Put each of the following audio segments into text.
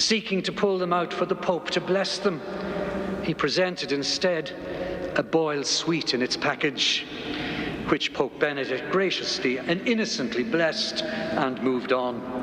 seeking to pull them out for the Pope to bless them. He presented instead a boiled sweet in its package, which Pope Benedict graciously and innocently blessed and moved on.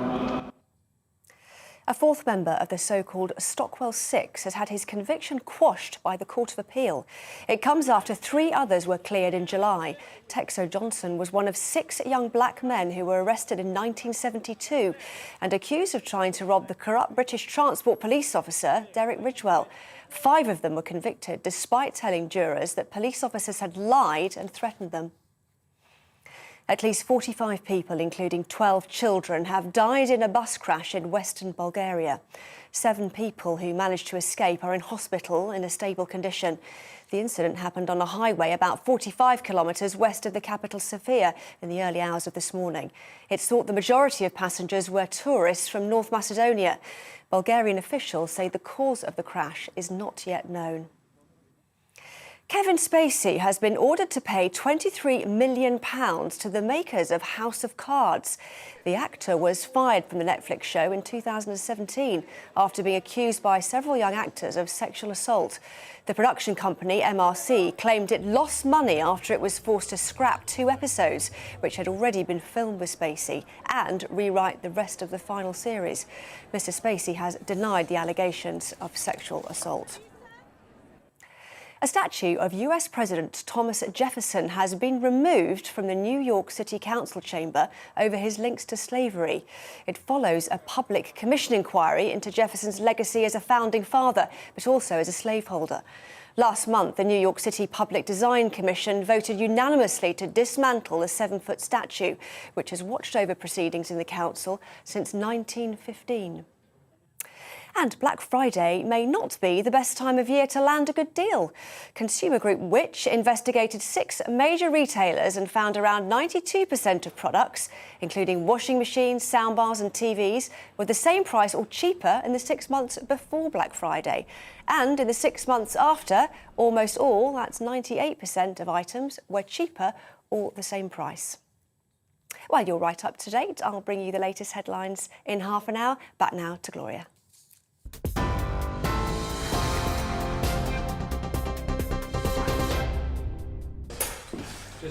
A fourth member of the so-called Stockwell Six has had his conviction quashed by the Court of Appeal. It comes after 3 others were cleared in July. Texo Johnson was one of 6 young black men who were arrested in 1972 and accused of trying to rob the corrupt British Transport Police officer, Derek Ridgewell. 5 of them were convicted, despite telling jurors that police officers had lied and threatened them. At least 45 people, including 12 children, have died in a bus crash in western Bulgaria. 7 people who managed to escape are in hospital in a stable condition. The incident happened on a highway about 45 kilometres west of the capital, Sofia, in the early hours of this morning. It's thought the majority of passengers were tourists from North Macedonia. Bulgarian officials say the cause of the crash is not yet known. Kevin Spacey has been ordered to pay £23 million to the makers of House of Cards. The actor was fired from the Netflix show in 2017 after being accused by several young actors of sexual assault. The production company, MRC, claimed it lost money after it was forced to scrap 2 episodes, which had already been filmed with Spacey, and rewrite the rest of the final series. Mr. Spacey has denied the allegations of sexual assault. A statue of US President Thomas Jefferson has been removed from the New York City Council chamber over his links to slavery. It follows a public commission inquiry into Jefferson's legacy as a founding father, but also as a slaveholder. Last month, the New York City Public Design Commission voted unanimously to dismantle the 7-foot statue, which has watched over proceedings in the council since 1915. And Black Friday may not be the best time of year to land a good deal. Consumer group Which investigated 6 major retailers and found around 92% of products, including washing machines, soundbars and TVs, were the same price or cheaper in the 6 months before Black Friday. And in the 6 months after, almost all, that's 98% of items, were cheaper or the same price. Well, you're right up to date. I'll bring you the latest headlines in half an hour. Back now to Gloria.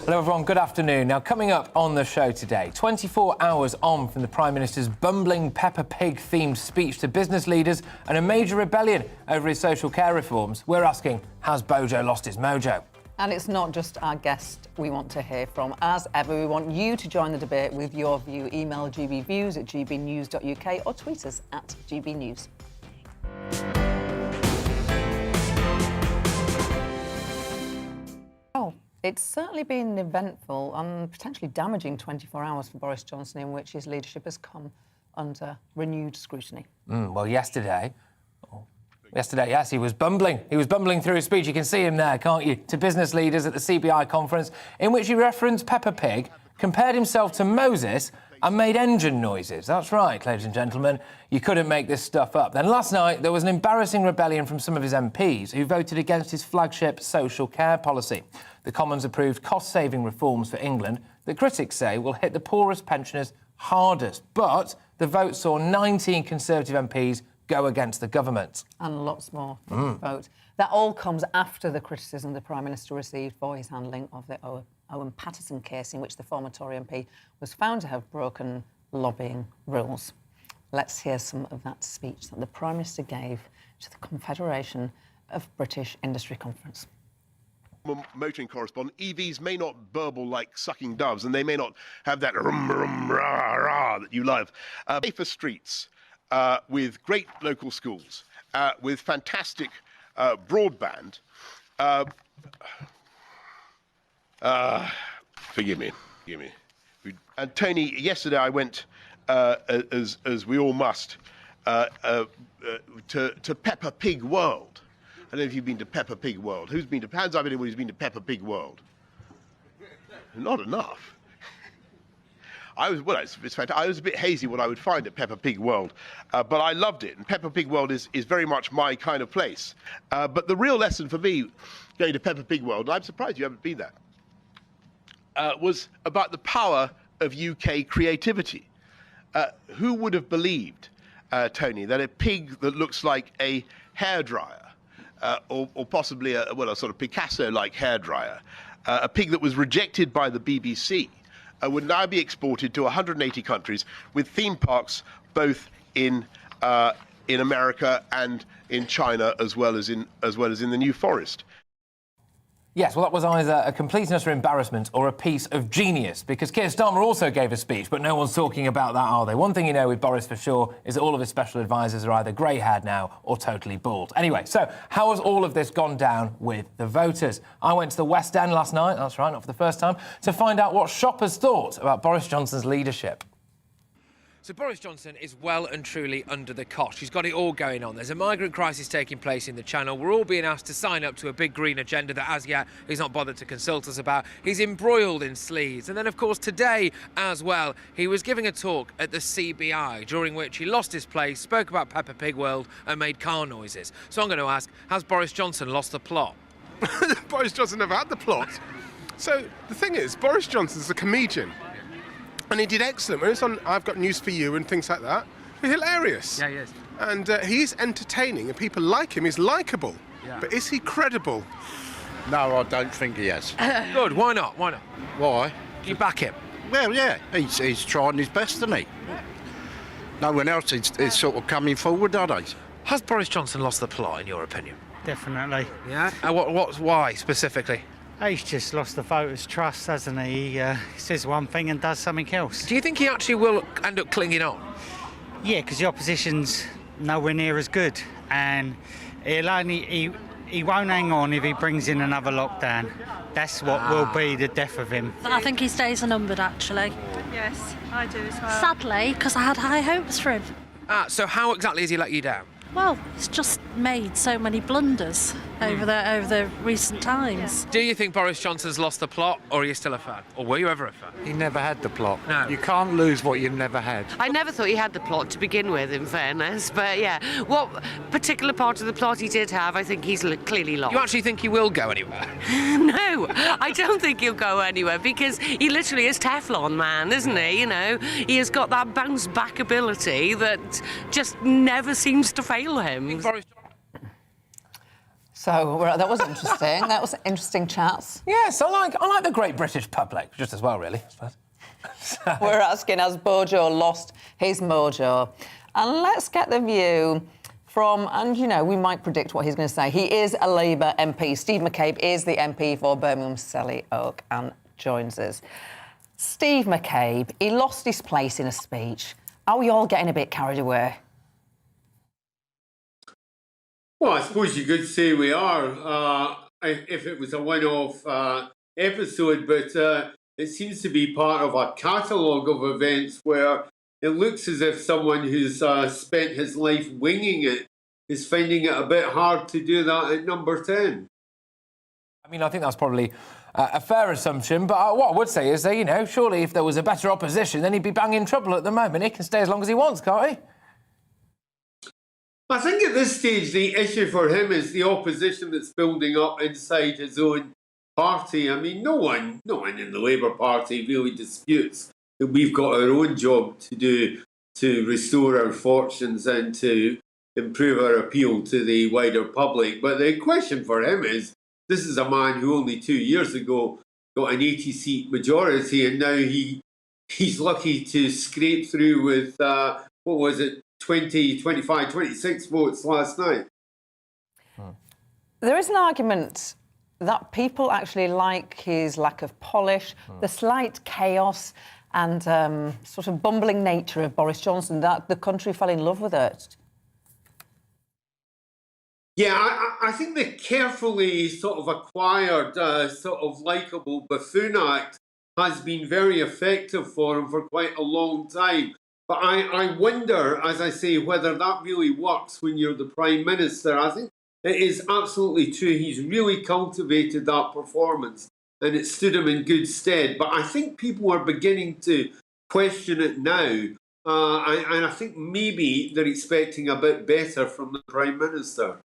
Hello everyone, good afternoon. Now coming up on the show today, 24 hours on from the Prime Minister's bumbling Peppa Pig themed speech to business leaders and a major rebellion over his social care reforms, we're asking, has Bojo lost his mojo? And it's not just our guest we want to hear from. As ever, we want you to join the debate with your view. Email gbviews@gbnews.uk or tweet us @gbnews. Oh, it's certainly been an eventful and potentially damaging 24 hours for Boris Johnson, in which his leadership has come under renewed scrutiny. Well, yesterday, yes, he was bumbling. He was bumbling through his speech. You can see him there, can't you? To business leaders at the CBI conference, in which he referenced Peppa Pig, compared himself to Moses and made engine noises. That's right, ladies and gentlemen. You couldn't make this stuff up. Then last night, there was an embarrassing rebellion from some of his MPs who voted against his flagship social care policy. The Commons approved cost-saving reforms for England that critics say will hit the poorest pensioners hardest. But the vote saw 19 Conservative MPs go against the government. And lots more vote. That all comes after the criticism the Prime Minister received for his handling of the Owen Paterson case, in which the former Tory MP was found to have broken lobbying rules. Let's hear some of that speech that the Prime Minister gave to the Confederation of British Industry Conference. Motoring correspondent, EVs may not burble like sucking doves, and they may not have that rum, rum, rah, rah that you love. Safer streets, with great local schools, with fantastic broadband. Forgive me. And Tony, yesterday I went, as we all must, to Peppa Pig World. I don't know if you've been to Peppa Pig World. Hands up anyone who's been to Peppa Pig World? Not enough. It's fantastic. I was a bit hazy what I would find at Peppa Pig World, but I loved it. And Peppa Pig World is very much my kind of place. But the real lesson for me going to Peppa Pig World, and I'm surprised you haven't been there, was about the power of UK creativity. Who would have believed Tony, that a pig that looks like a hairdryer, or possibly a sort of Picasso-like hairdryer, a pig that was rejected by the BBC, would now be exported to 180 countries with theme parks both in America and in China, as well as in the New Forest. Yes, well, that was either a complete and utter embarrassment or a piece of genius, because Keir Starmer also gave a speech, but no one's talking about that, are they? One thing you know with Boris for sure is that all of his special advisers are either grey-haired now or totally bald. Anyway, so how has all of this gone down with the voters? I went to the West End last night, that's right, not for the first time, to find out what shoppers thought about Boris Johnson's leadership. So Boris Johnson is well and truly under the cosh. He's got it all going on. There's a migrant crisis taking place in the Channel. We're all being asked to sign up to a big green agenda that as yet he's not bothered to consult us about. He's embroiled in sleaze. And then, of course, today as well, he was giving a talk at the CBI, during which he lost his place, spoke about Peppa Pig World and made car noises. So I'm going to ask, has Boris Johnson lost the plot? Boris Johnson never had the plot. So the thing is, Boris Johnson's a comedian. And he did excellent. When it's on I've Got News for You and things like that, he's hilarious. Yeah, he is. And he's entertaining and people like him. He's likeable. Yeah. But is he credible? No, I don't think he has. Good, why not? Why not? Why? Do you back him? Well, yeah, he's trying his best, isn't he? No one else is sort of coming forward, are they? Has Boris Johnson lost the plot, in your opinion? Definitely. Yeah? Why, specifically? He's just lost the voters' trust, hasn't he? He says one thing and does something else. Do you think he actually will end up clinging on? Yeah, because the opposition's nowhere near as good, and he won't hang on if he brings in another lockdown. That's what will be the death of him. I think his days are numbered, actually. Yes, I do as well. Sadly, because I had high hopes for him. So how exactly has he let you down? Well, he's just made so many blunders over the recent times. Do you think Boris Johnson's lost the plot, or are you still a fan? Or were you ever a fan? He never had the plot. No. You can't lose what you've never had. I never thought he had the plot to begin with, in fairness, but yeah, what particular part of the plot he did have, I think he's clearly lost. You actually think he will go anywhere? No, I don't think he'll go anywhere, because he literally is Teflon Man, isn't he? You know, he has got that bounce back ability that just never seems to fail him. So that was interesting. That was interesting chats. Yes, I like the great British public, just as well, really, I suppose. We're asking, has Bojo lost his mojo? And let's get the view from, and, you know, we might predict what he's going to say. He is a Labour MP. Steve McCabe is the MP for Birmingham Selly Oak and joins us. Steve McCabe, he lost his place in a speech. Are we all getting a bit carried away? Well, I suppose you could say we are, if it was a one-off episode, but it seems to be part of a catalogue of events where it looks as if someone who's spent his life winging it is finding it a bit hard to do that at number 10. I mean, I think that's probably a fair assumption, but what I would say is that, you know, surely if there was a better opposition, then he'd be banging trouble at the moment. He can stay as long as he wants, can't he? I think at this stage the issue for him is the opposition that's building up inside his own party. I mean, no one in the Labour Party really disputes that we've got our own job to do to restore our fortunes and to improve our appeal to the wider public. But the question for him is, this is a man who only 2 years ago got an 80-seat majority, and now he's lucky to scrape through with, what was it, 20, 25, 26 votes last night. There is an argument that people actually like his lack of polish, the slight chaos and sort of bumbling nature of Boris Johnson, that the country fell in love with it. Yeah, I think the carefully sort of acquired, sort of likeable buffoon act has been very effective for him for quite a long time. But I wonder, as I say, whether that really works when you're the Prime Minister. I think it is absolutely true. He's really cultivated that performance and it stood him in good stead. But I think people are beginning to question it now. And I think maybe they're expecting a bit better from the Prime Minister.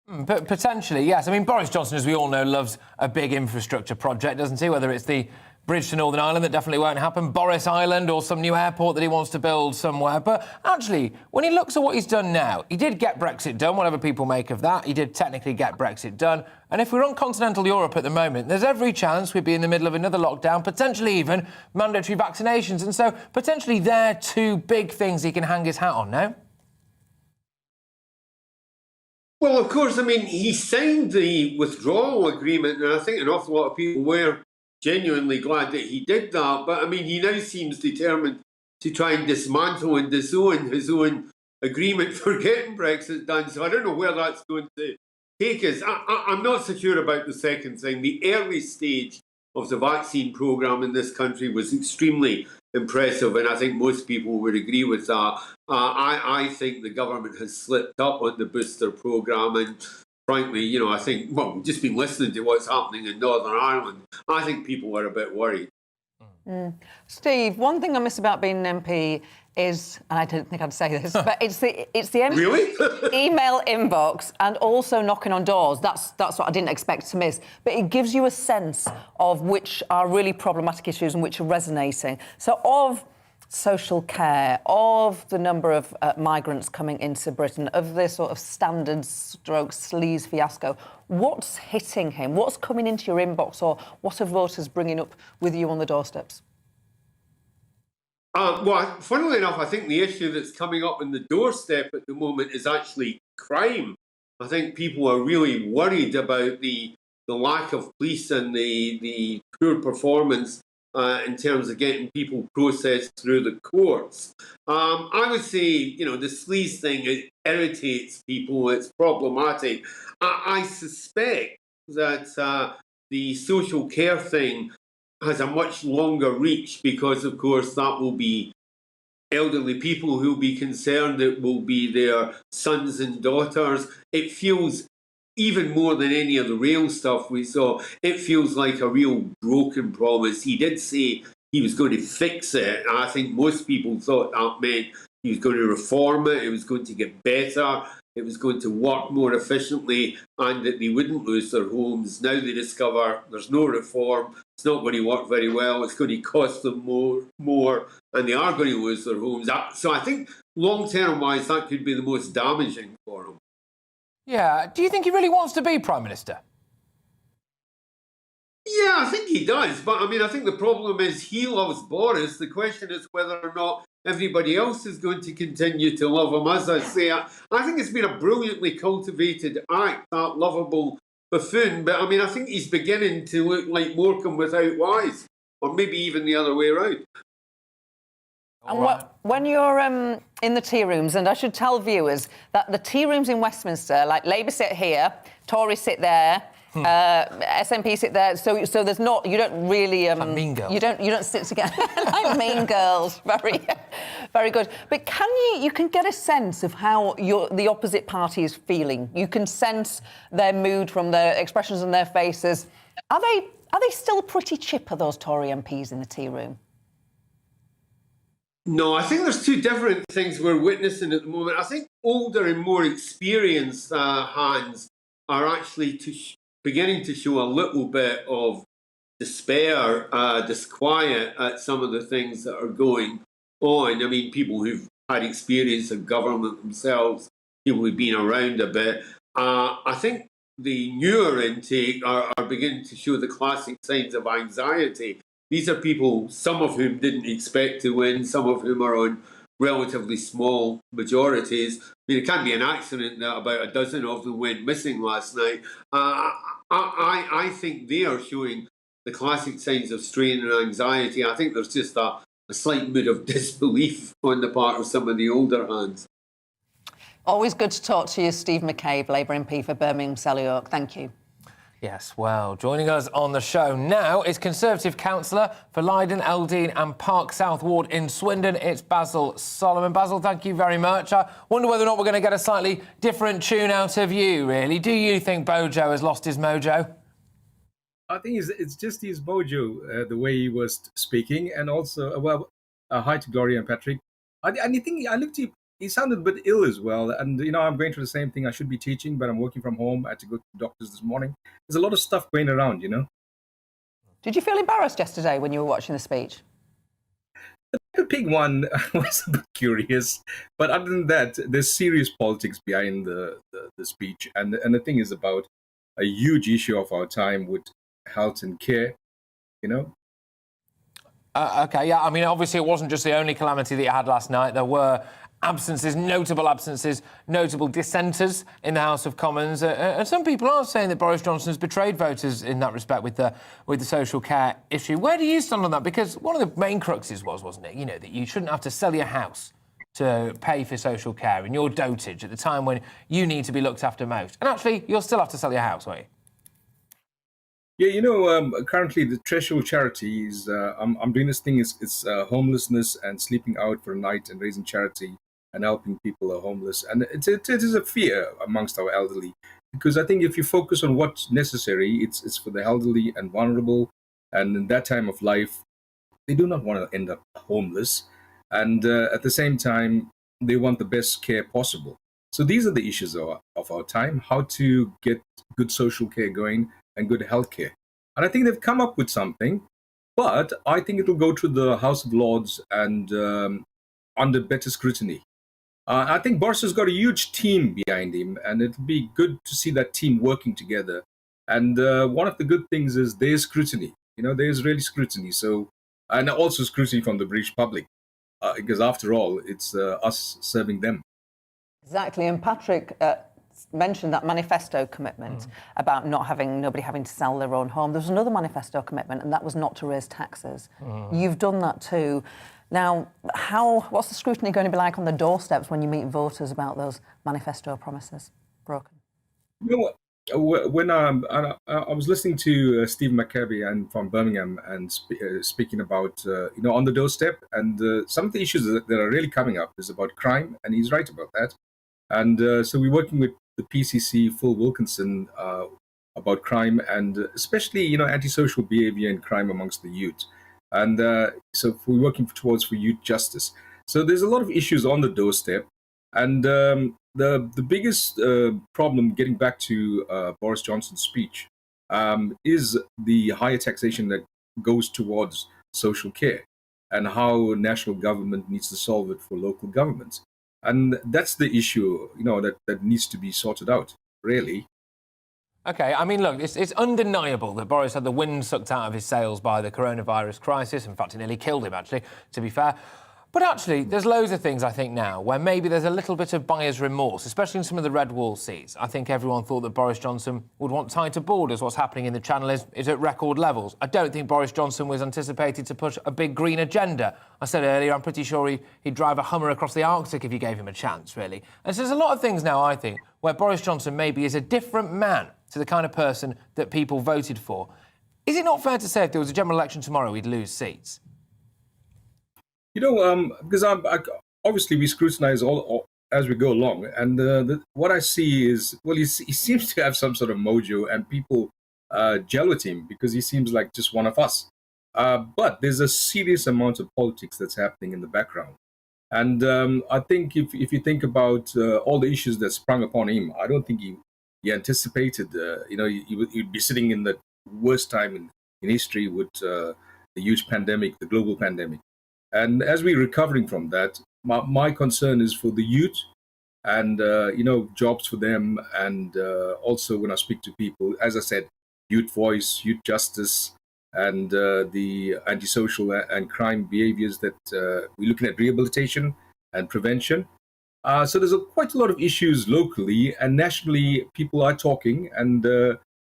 But potentially, yes. I mean, Boris Johnson, as we all know, loves a big infrastructure project, doesn't he? Whether it's the bridge to Northern Ireland that definitely won't happen, Boris Island or some new airport that he wants to build somewhere. But actually, when he looks at what he's done now, he did get Brexit done, whatever people make of that. He did technically get Brexit done. And if we're on continental Europe at the moment, there's every chance we'd be in the middle of another lockdown, potentially even mandatory vaccinations. And so potentially they're two big things he can hang his hat on now. Well, of course, I mean, he signed the withdrawal agreement, and I think an awful lot of people were genuinely glad that he did that. But, I mean, he now seems determined to try and dismantle and disown his own agreement for getting Brexit done. So I don't know where that's going to take us. I'm not so sure about the second thing. The early stage of the vaccine programme in this country was extremely impressive, and I think most people would agree with that. I think the government has slipped up on the booster programme, and frankly, you know, I think, well, we've just been listening to what's happening in Northern Ireland. I think people are a bit worried. Steve, one thing I miss about being an MP is, and I didn't think I'd say this, but it's the Really? email inbox and also knocking on doors. That's what I didn't expect to miss. But it gives you a sense of which are really problematic issues and which are resonating. So of social care, of the number of migrants coming into Britain, of this sort of standard stroke sleaze fiasco, what's hitting him? What's coming into your inbox, or what are voters bringing up with you on the doorsteps? Well, funnily enough, I think the issue that's coming up in the doorstep at the moment is actually crime. I think people are really worried about the lack of police and the poor performance in terms of getting people processed through the courts. I would say, you know, the sleaze thing, it irritates people, it's problematic. I suspect that the social care thing has a much longer reach because, of course, that will be elderly people who will be concerned. It will be their sons and daughters. It feels, even more than any of the rail stuff we saw, it feels like a real broken promise. He did say he was going to fix it. I think most people thought that meant he was going to reform it, it was going to get better, it was going to work more efficiently, and that they wouldn't lose their homes. Now they discover there's no reform, it's not going to work very well, it's going to cost them more, and they are going to lose their homes. So I think long-term wise, that could be the most damaging for them. Yeah. Do you think he really wants to be Prime Minister? Yeah, I think he does. But, I mean, I think the problem is he loves Boris. The question is whether or not everybody else is going to continue to love him. As I say, I think it's been a brilliantly cultivated act, that lovable buffoon. But, I mean, I think he's beginning to look like Morecambe without Wise, or maybe even the other way around. And when you're in the tea rooms, and I should tell viewers that the tea rooms in Westminster, like Labour sit here, Tories sit there, SNP sit there, so there's not, you don't really like Mean Girls. you don't sit together like Mean Girls. Very good. But you can get a sense of how the opposite party is feeling. You can sense their mood from their expressions on their faces. Are they still pretty chipper, those Tory MPs in the tea room? No, I think there's two different things we're witnessing at the moment. I think older and more experienced hands are actually beginning to show a little bit of despair, disquiet at some of the things that are going on. I mean, people who've had experience of government themselves, people who've been around a bit. I think the newer intake are beginning to show the classic signs of anxiety. These are people, some of whom didn't expect to win, some of whom are on relatively small majorities. I mean, it can't be an accident that about a dozen of them went missing last night. I think they are showing the classic signs of strain and anxiety. I think there's just a slight mood of disbelief on the part of some of the older hands. Always good to talk to you, Steve McCabe, Labour MP for Birmingham Selly-Oak. Thank you. Yes, well, joining us on the show now is Conservative councillor for Leiden, Eldene and Park South Ward in Swindon. It's Basil Solomon. Basil, thank you very much. I wonder whether or not we're going to get a slightly different tune out of you, really. Do you think Bojo has lost his mojo? I think it's just his mojo, the way he was speaking, and also, hi to Gloria and Patrick. I think I looked at he sounded a bit ill as well. And, you know, I'm going through the same thing. I should be teaching, but I'm working from home. I had to go to the doctors this morning. There's a lot of stuff going around, you know. Did you feel embarrassed yesterday when you were watching the speech? The Pig one was a bit curious, but other than that, there's serious politics behind the speech. And the thing is about a huge issue of our time with health and care, you know? OK, yeah, I mean, obviously it wasn't just the only calamity that you had last night. There were absences, notable dissenters in the House of Commons. And some people are saying that Boris Johnson has betrayed voters in that respect with the social care issue. Where do you stand on that? Because one of the main cruxes wasn't it, you know, that you shouldn't have to sell your house to pay for social care in your dotage at the time when you need to be looked after most. And actually, you'll still have to sell your house, won't you? Yeah, you know, currently the threshold charity is, I'm doing this thing, it's homelessness and sleeping out for a night and raising charity and helping people who are homeless. And it is a fear amongst our elderly, because I think if you focus on what's necessary, it's for the elderly and vulnerable. And in that time of life, they do not want to end up homeless. And at the same time, they want the best care possible. So these are the issues of our time, how to get good social care going and good health care. And I think they've come up with something, but I think it will go to the House of Lords and under better scrutiny. I think Boris has got a huge team behind him, and it'll be good to see that team working together. And one of the good things is there's scrutiny. You know, there's really scrutiny. So, and also scrutiny from the British public, because after all, it's us serving them. Exactly. And Patrick mentioned that manifesto commitment about nobody having to sell their own home. There's another manifesto commitment, and that was not to raise taxes. You've done that too. Now, what's the scrutiny going to be like on the doorsteps when you meet voters about those manifesto promises broken? You know what? When I was listening to Steve McCabe and from Birmingham and speaking about on the doorstep, and some of the issues that are really coming up is about crime, and he's right about that. And so we're working with the PCC, Phil Wilkinson, about crime and especially antisocial behaviour and crime amongst the youth. And so we're working towards youth justice. So there's a lot of issues on the doorstep. And the biggest problem, getting back to Boris Johnson's speech, is the higher taxation that goes towards social care and how national government needs to solve it for local governments. And that's the issue, that needs to be sorted out, really. OK, I mean, look, it's undeniable that Boris had the wind sucked out of his sails by the coronavirus crisis. In fact, it nearly killed him, actually, to be fair. But actually, there's loads of things, I think, now where maybe there's a little bit of buyer's remorse, especially in some of the red wall seats. I think everyone thought that Boris Johnson would want tighter borders. What's happening in the Channel is at record levels. I don't think Boris Johnson was anticipated to push a big green agenda. I said earlier, I'm pretty sure he'd drive a Hummer across the Arctic if you gave him a chance, really. And so there's a lot of things now, I think, where Boris Johnson maybe is a different man to the kind of person that people voted for. Is it not fair to say if there was a general election tomorrow, he'd lose seats? Because obviously we scrutinise all as we go along, and what I see is, well, he seems to have some sort of mojo, and people gel with him because he seems like just one of us. But there's a serious amount of politics that's happening in the background, and I think if you think about all the issues that sprung upon him, I don't think he anticipated, he'd be sitting in the worst time in history with the huge pandemic, the global pandemic. And as we're recovering from that, my concern is for the youth and, jobs for them. And also when I speak to people, as I said, youth voice, youth justice, and the antisocial and crime behaviors that we're looking at rehabilitation and prevention. So there's quite a lot of issues locally, and nationally people are talking, and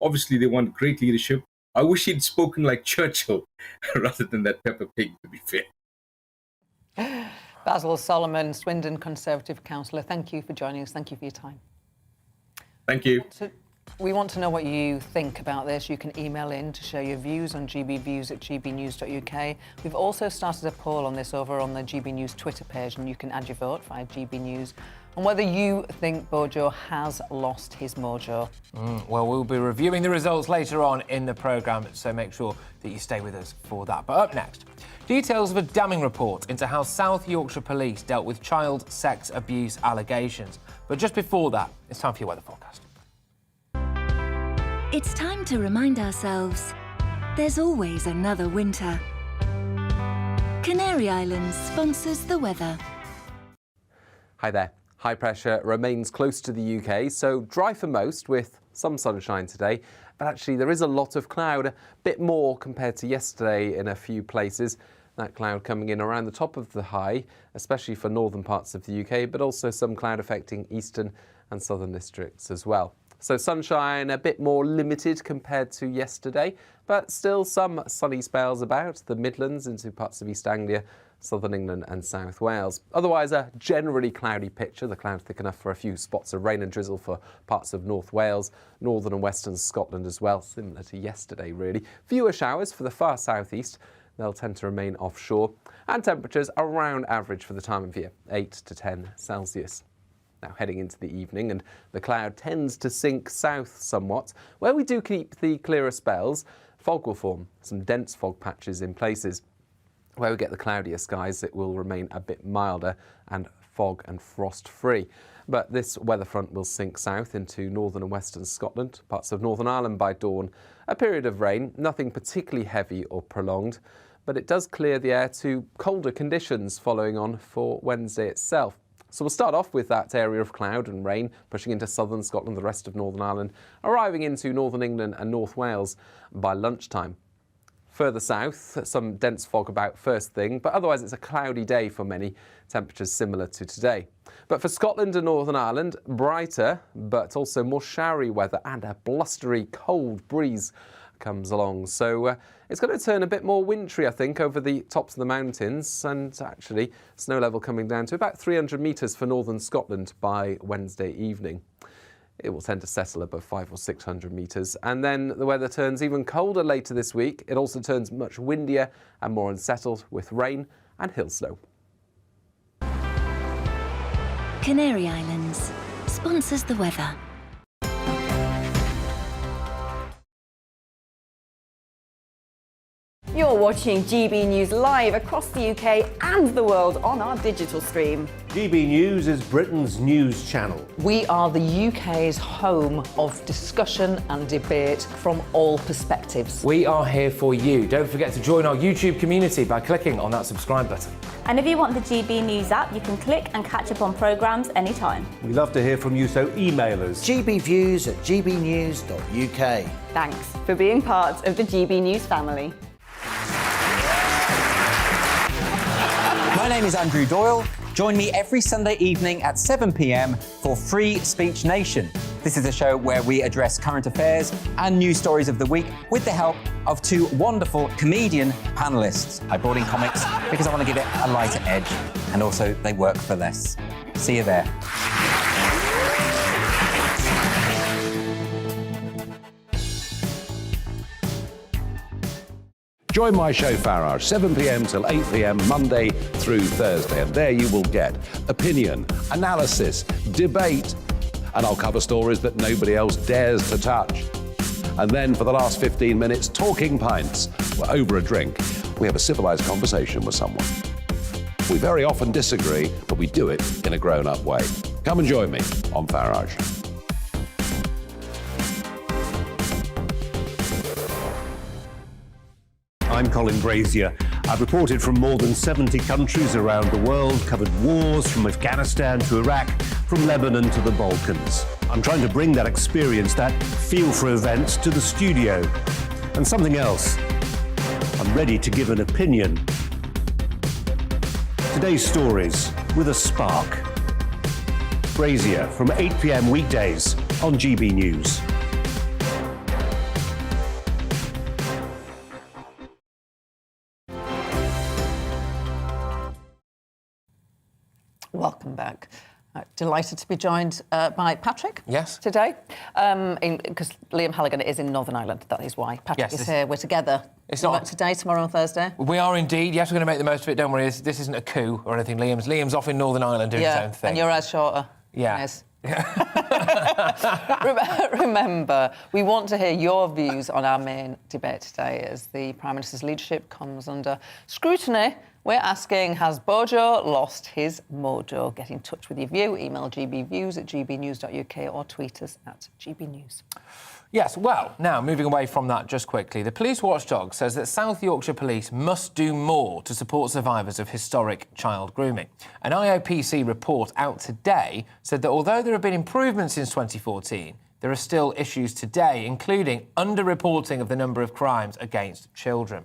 obviously they want great leadership. I wish he'd spoken like Churchill rather than that Peppa Pig, to be fair. Basil Solomon, Swindon Conservative Councillor, thank you for joining us. Thank you for your time. Thank you. We want to know what you think about this. You can email in to share your views on gbviews@gbnews.uk. We've also started a poll on this over on the GB News Twitter page, and you can add your vote via GB News on whether you think Bojo has lost his mojo. Well, we'll be reviewing the results later on in the programme, so make sure that you stay with us for that. But up next, details of a damning report into how South Yorkshire police dealt with child sex abuse allegations. But just before that, it's time for your weather forecast. It's time to remind ourselves there's always another winter. Canary Islands sponsors the weather. Hi there. High pressure remains close to the UK, so dry for most with some sunshine today. But actually there is a lot of cloud, a bit more compared to yesterday in a few places. That cloud coming in around the top of the high, especially for northern parts of the UK, but also some cloud affecting eastern and southern districts as well. So sunshine a bit more limited compared to yesterday, but still some sunny spells about the Midlands into parts of East Anglia, southern England and South Wales. Otherwise a generally cloudy picture, the cloud thick enough for a few spots of rain and drizzle for parts of North Wales, northern and western Scotland as well, similar to yesterday really. Fewer showers for the far southeast, they'll tend to remain offshore, and temperatures around average for the time of year, 8 to 10 Celsius. Now heading into the evening, and the cloud tends to sink south somewhat. Where we do keep the clearer spells, fog will form, some dense fog patches in places. Where we get the cloudier skies, it will remain a bit milder and fog and frost free. But this weather front will sink south into northern and western Scotland, parts of Northern Ireland by dawn. A period of rain, nothing particularly heavy or prolonged, but it does clear the air to colder conditions following on for Wednesday itself. So we'll start off with that area of cloud and rain pushing into southern Scotland, the rest of Northern Ireland, arriving into northern England and North Wales by lunchtime. Further south, some dense fog about first thing, but otherwise it's a cloudy day for many, temperatures similar to today. But for Scotland and Northern Ireland, brighter, but also more showery weather and a blustery cold breeze comes along. So it's going to turn a bit more wintry, I think, over the tops of the mountains, and actually snow level coming down to about 300 metres for northern Scotland by Wednesday evening. It will tend to settle above 500 or 600 metres, and then the weather turns even colder later this week. It also turns much windier and more unsettled with rain and hill snow. Canary Islands sponsors the weather. You're watching GB News live across the UK and the world on our digital stream. GB News is Britain's news channel. We are the UK's home of discussion and debate from all perspectives. We are here for you. Don't forget to join our YouTube community by clicking on that subscribe button. And if you want the GB News app, you can click and catch up on programmes anytime. We love to hear from you, so email us. gbviews@gbnews.uk. Thanks for being part of the GB News family. My name is Andrew Doyle. Join me every Sunday evening at 7 p.m. for Free Speech Nation. This is a show where we address current affairs and news stories of the week with the help of two wonderful comedian panellists. I brought in comics because I want to give it a lighter edge, and also they work for less. See you there. Join my show Farage, 7 p.m. till 8 p.m. Monday through Thursday, and there you will get opinion, analysis, debate, and I'll cover stories that nobody else dares to touch. And then for the last 15 minutes, talking pints. We're over a drink. We have a civilised conversation with someone. We very often disagree, but we do it in a grown-up way. Come and join me on Farage. I'm Colin Brazier. I've reported from more than 70 countries around the world, covered wars from Afghanistan to Iraq, from Lebanon to the Balkans. I'm trying to bring that experience, that feel for events, to the studio. And something else. I'm ready to give an opinion. Today's stories with a spark. Brazier from 8 p.m. weekdays on GB News. Welcome back. Delighted to be joined by Patrick. Yes. Today, because Liam Halligan is in Northern Ireland. That is why Patrick is here. We're together. It's not today, tomorrow, and Thursday. We are indeed. Yes, we're going to make the most of it. Don't worry. This isn't a coup or anything. Liam's off in Northern Ireland doing his own thing. And your eyes shorter. Yeah. Yes. Remember, we want to hear your views on our main debate today as the Prime Minister's leadership comes under scrutiny We're asking, has Bojo lost his mojo? Get in touch with your view. Email gbviews@gbnews.uk or tweet us at gbnews. Yes, well, now, moving away from that just quickly, the police watchdog says that South Yorkshire Police must do more to support survivors of historic child grooming. An IOPC report out today said that although there have been improvements since 2014, there are still issues today, including underreporting of the number of crimes against children.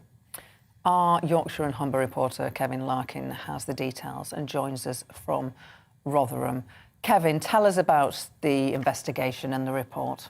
Our Yorkshire and Humber reporter, Kevin Larkin, has the details and joins us from Rotherham. Kevin, tell us about the investigation and the report.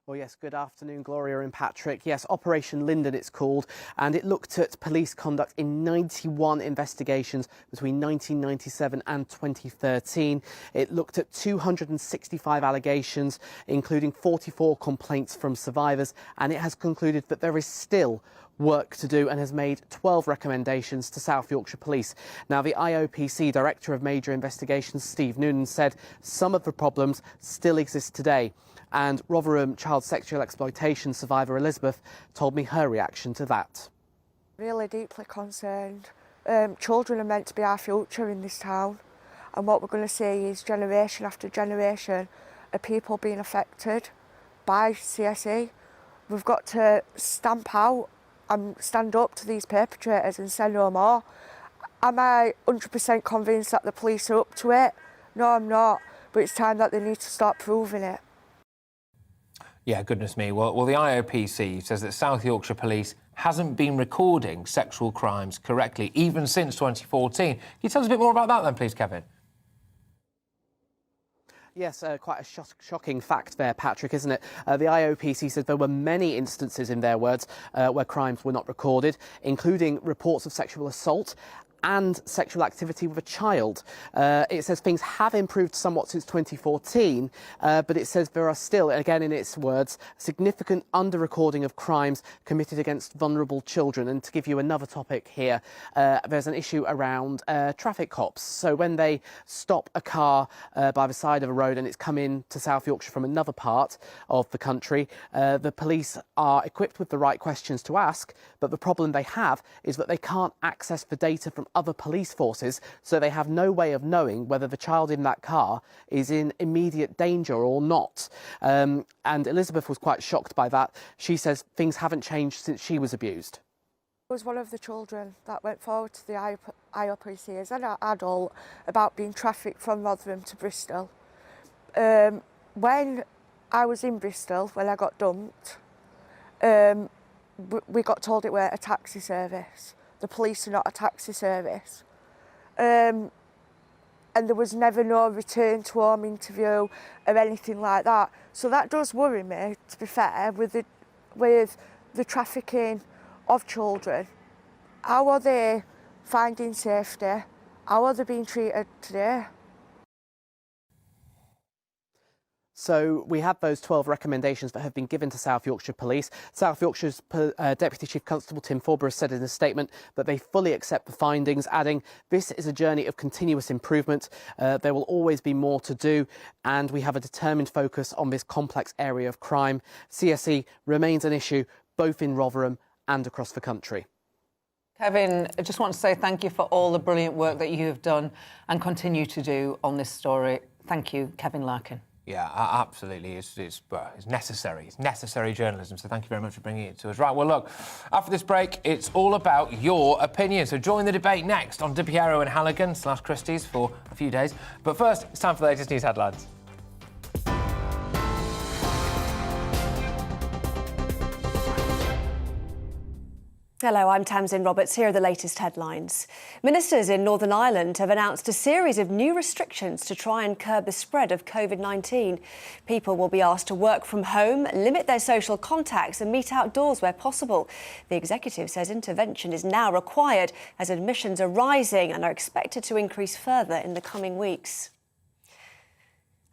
Well, yes, good afternoon, Gloria and Patrick. Yes, Operation Linden it's called, and it looked at police conduct in 91 investigations between 1997 and 2013. It looked at 265 allegations, including 44 complaints from survivors, and it has concluded that there is still work to do and has made 12 recommendations to South Yorkshire Police. Now, the IOPC Director of Major Investigations, Steve Noonan, said some of the problems still exist today. And Rotherham child sexual exploitation survivor Elizabeth told me her reaction to that. Really deeply concerned. Children are meant to be our future in this town, and what we're going to see is generation after generation of people being affected by CSE. We've got to stamp out and stand up to these perpetrators and say no more. Am I 100% convinced that the police are up to it? No, I'm not, but it's time that they need to start proving it. Yeah, goodness me. Well, the IOPC says that South Yorkshire Police hasn't been recording sexual crimes correctly, even since 2014. Can you tell us a bit more about that then, please, Kevin? Yes, quite a shocking fact there, Patrick, isn't it? The IOPC said there were many instances, in their words, where crimes were not recorded, including reports of sexual assault and sexual activity with a child. It says things have improved somewhat since 2014, but it says there are still, again in its words, significant under-recording of crimes committed against vulnerable children. And to give you another topic here, there's an issue around traffic cops. So when they stop a car by the side of a road and it's come in to South Yorkshire from another part of the country, the police are equipped with the right questions to ask, but the problem they have is that they can't access the data from other police forces, so they have no way of knowing whether the child in that car is in immediate danger or not. And Elizabeth was quite shocked by that. She says things haven't changed since she was abused. I was one of the children that went forward to the IOPC as an adult about being trafficked from Rotherham to Bristol. When I was in Bristol, when I got dumped, we got told it were a taxi service. The police are not a taxi service. And there was never no return to home interview or anything like that. So that does worry me, to be fair, with the trafficking of children. How are they finding safety? How are they being treated today? So we have those 12 recommendations that have been given to South Yorkshire Police. South Yorkshire's Deputy Chief Constable Tim Forber has said in a statement that they fully accept the findings, adding, "This is a journey of continuous improvement. There will always be more to do, and we have a determined focus on this complex area of crime." CSE remains an issue both in Rotherham and across the country. Kevin, I just want to say thank you for all the brilliant work that you have done and continue to do on this story. Thank you, Kevin Larkin. Yeah, absolutely. It's necessary. It's necessary journalism, so thank you very much for bringing it to us. Right, well, look, after this break, it's all about your opinion. So join the debate next on Piero and Halligan / Christys for a few days. But first, it's time for the latest news headlines. Hello, I'm Tamsin Roberts. Here are the latest headlines. Ministers in Northern Ireland have announced a series of new restrictions to try and curb the spread of COVID-19. People will be asked to work from home, limit their social contacts and meet outdoors where possible. The executive says intervention is now required as admissions are rising and are expected to increase further in the coming weeks.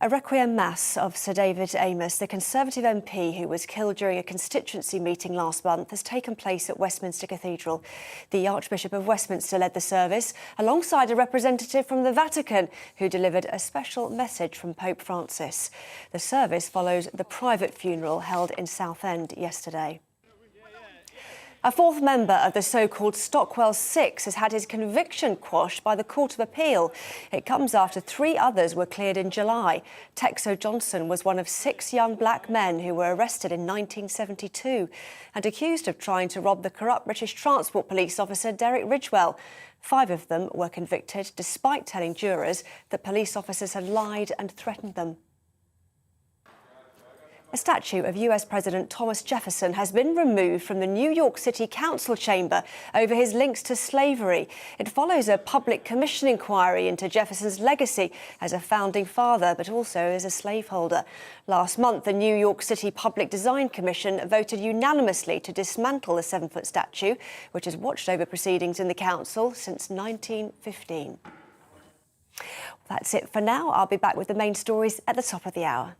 A requiem mass of Sir David Amess, the Conservative MP who was killed during a constituency meeting last month, has taken place at Westminster Cathedral. The Archbishop of Westminster led the service, alongside a representative from the Vatican, who delivered a special message from Pope Francis. The service follows the private funeral held in Southend yesterday. A fourth member of the so-called Stockwell Six has had his conviction quashed by the Court of Appeal. It comes after 3 others were cleared in July. Texo Johnson was one of 6 young black men who were arrested in 1972 and accused of trying to rob the corrupt British Transport Police officer Derek Ridgewell. 5 of them were convicted despite telling jurors that police officers had lied and threatened them. A statue of US President Thomas Jefferson has been removed from the New York City Council chamber over his links to slavery. It follows a public commission inquiry into Jefferson's legacy as a founding father, but also as a slaveholder. Last month, the New York City Public Design Commission voted unanimously to dismantle the 7-foot statue, which has watched over proceedings in the council since 1915. That's it for now. I'll be back with the main stories at the top of the hour.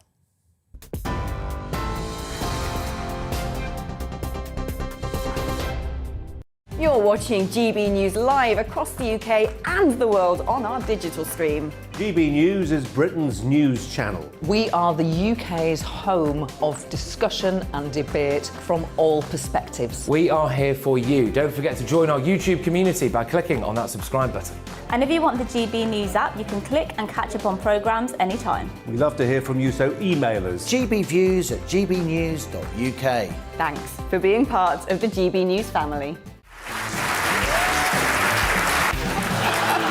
You're watching GB News live across the UK and the world on our digital stream. GB News is Britain's news channel. We are the UK's home of discussion and debate from all perspectives. We are here for you. Don't forget to join our YouTube community by clicking on that subscribe button. And if you want the GB News app, you can click and catch up on programmes anytime. We love to hear from you, so email us. gbviews@gbnews.uk. Thanks for being part of the GB News family.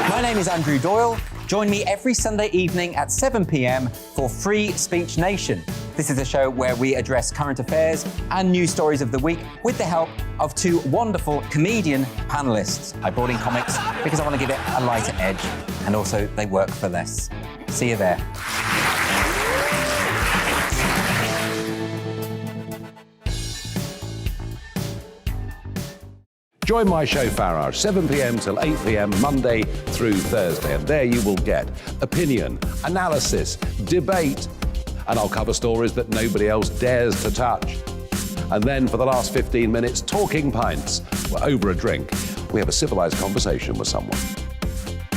My name is Andrew Doyle. Join me every Sunday evening at 7 p.m. for Free Speech Nation. This is a show where we address current affairs and news stories of the week with the help of 2 wonderful comedian panellists. I brought in comics because I want to give it a lighter edge, and also they work for less. See you there. Join my show Farage, 7 p.m. till 8 p.m. Monday through Thursday, and there you will get opinion, analysis, debate, and I'll cover stories that nobody else dares to touch. And then for the last 15 minutes, talking pints. We're over a drink. We have a civilised conversation with someone.